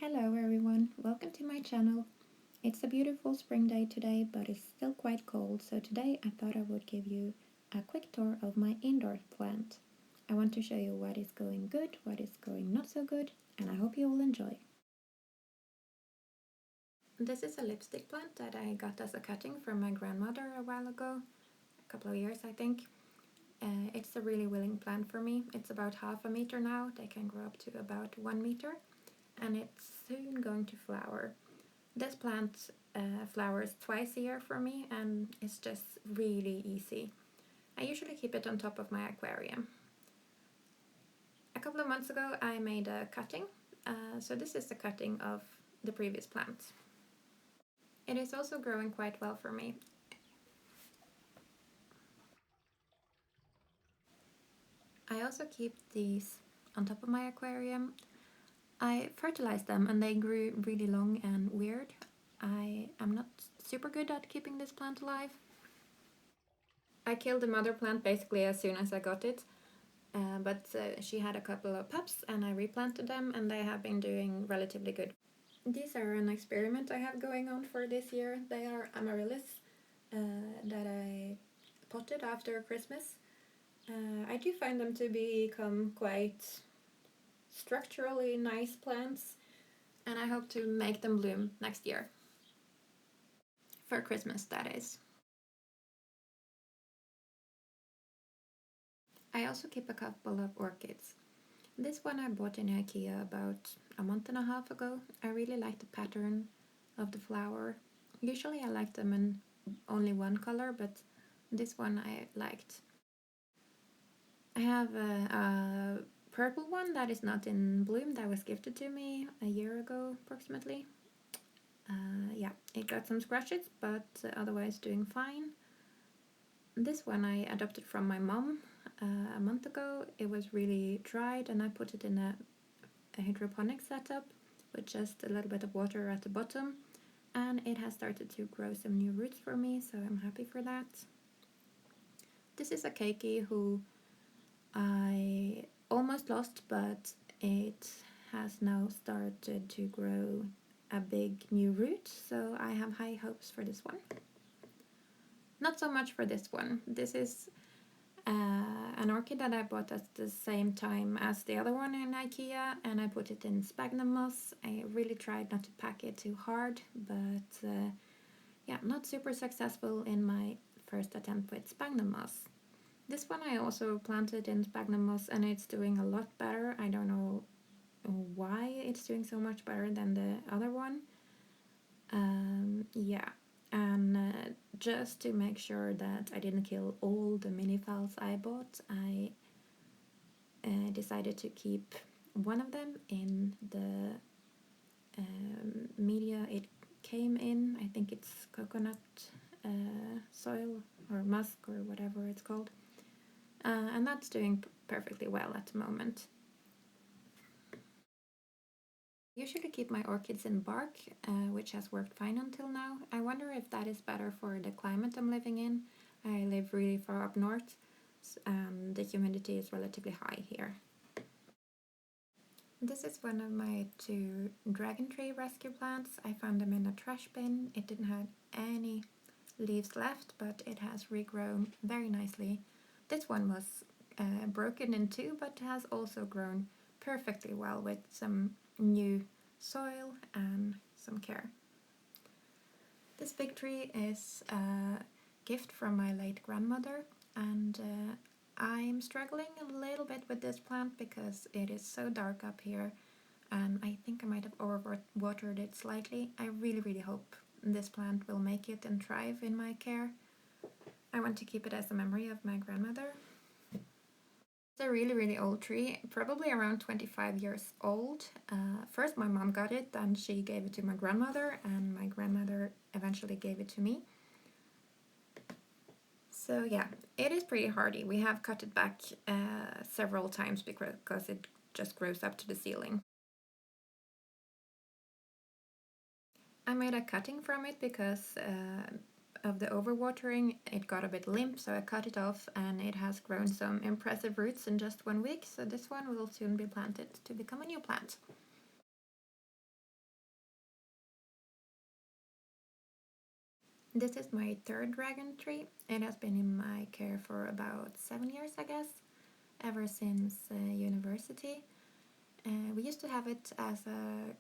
Hello everyone, welcome to my channel. It's a beautiful spring day today, but it's still quite cold, so today I thought I would give you a quick tour of my indoor plant. I want to show you what is going good, what is going not so good, and I hope you will enjoy. This is a lipstick plant that I got as a cutting from my grandmother a while ago, a couple of years I think. It's a really willing plant for me. It's about half a meter now, they can grow up to about 1 meter, and it's soon going to flower. This plant flowers twice a year for me, and it's just really easy. I usually keep it on top of my aquarium. A couple of months ago I made a cutting, so this is the cutting of the previous plant. It is also growing quite well for me. I also keep these on top of my aquarium. I fertilized them and they grew really long and weird. I am not super good at keeping this plant alive. I killed the mother plant basically as soon as I got it, but she had a couple of pups and I replanted them and they have been doing relatively good. These are an experiment I have going on for this year. They are amaryllis that I potted after Christmas. I do find them to become quite structurally nice plants, and I hope to make them bloom next year. For Christmas, that is. I also keep a couple of orchids. This one I bought in IKEA about a month and a half ago. I really like the pattern of the flower. Usually I like them in only one color, but this one I liked. I have a purple one that is not in bloom that was gifted to me a year ago approximately. Yeah, it got some scratches, but otherwise doing fine. This one I adopted from my mom a month ago. It was really dried and I put it in a hydroponic setup with just a little bit of water at the bottom, and it has started to grow some new roots for me, so I'm happy for that. This is a keiki who I almost lost, but it has now started to grow a big new root, so I have high hopes for this one. Not so much for this one. This is an orchid that I bought at the same time as the other one in IKEA, and I put it in sphagnum moss. I really tried not to pack it too hard, but yeah, not super successful in my first attempt with sphagnum moss. This one I also planted in sphagnum moss and it's doing a lot better. I don't know why it's doing so much better than the other one. Yeah, and just to make sure that I didn't kill all the mini falls I bought, I decided to keep one of them in the media it came in. I think it's coconut soil or musk or whatever it's called. And that's doing perfectly well at the moment. I usually keep my orchids in bark, which has worked fine until now. I wonder if that is better for the climate I'm living in. I live really far up north and the humidity is relatively high here. This is one of my 2 dragon tree rescue plants. I found them in a trash bin. It didn't have any leaves left, but it has regrown very nicely. This one was broken in 2, but has also grown perfectly well with some new soil and some care. This big tree is a gift from my late grandmother, and I'm struggling a little bit with this plant because it is so dark up here, and I think I might have overwatered it slightly. I really hope this plant will make it and thrive in my care. I want to keep it as a memory of my grandmother. It's a really old tree, probably around 25 years old. First my mom got it, then she gave it to my grandmother, and my grandmother eventually gave it to me. So yeah, it is pretty hardy. We have cut it back several times because it just grows up to the ceiling. I made a cutting from it because of the overwatering. It got a bit limp, so I cut it off and it has grown some impressive roots in just 1 week, so this one will soon be planted to become a new plant. This is my third dragon tree. It has been in my care for about 7 years, I guess, ever since university. We used to have it as a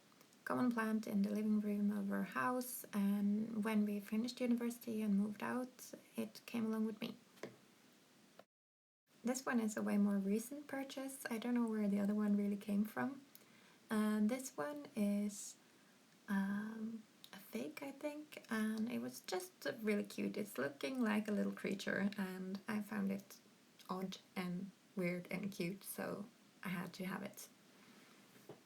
common plant in the living room of our house, and when we finished university and moved out, it came along with me. This one is a way more recent purchase. I don't know where the other one really came from. This one is a fake, I think, and it was just really cute. It's looking like a little creature, and I found it odd and weird and cute, so I had to have it.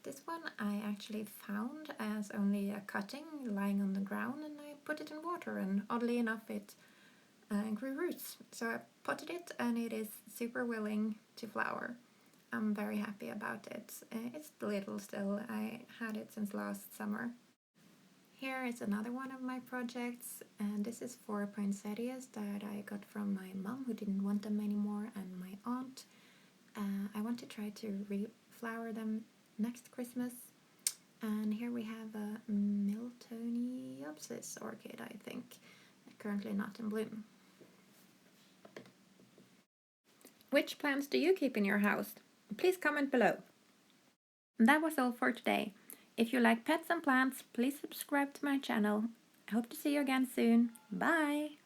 This one I actually found as only a cutting lying on the ground, and I put it in water, and oddly enough it grew roots. So I potted it, and it is super willing to flower. I'm very happy about it. It's little still. I had it since last summer. Here is another one of my projects, and this is 4 poinsettias that I got from my mom, who didn't want them anymore, and my aunt. I want to try to reflower them next Christmas. And here we have a Miltoniopsis orchid, I think, currently not in bloom. Which plants do you keep in your house? Please comment below. That was all for today. If you like pets and plants, please subscribe to my channel. I hope to see you again soon. Bye!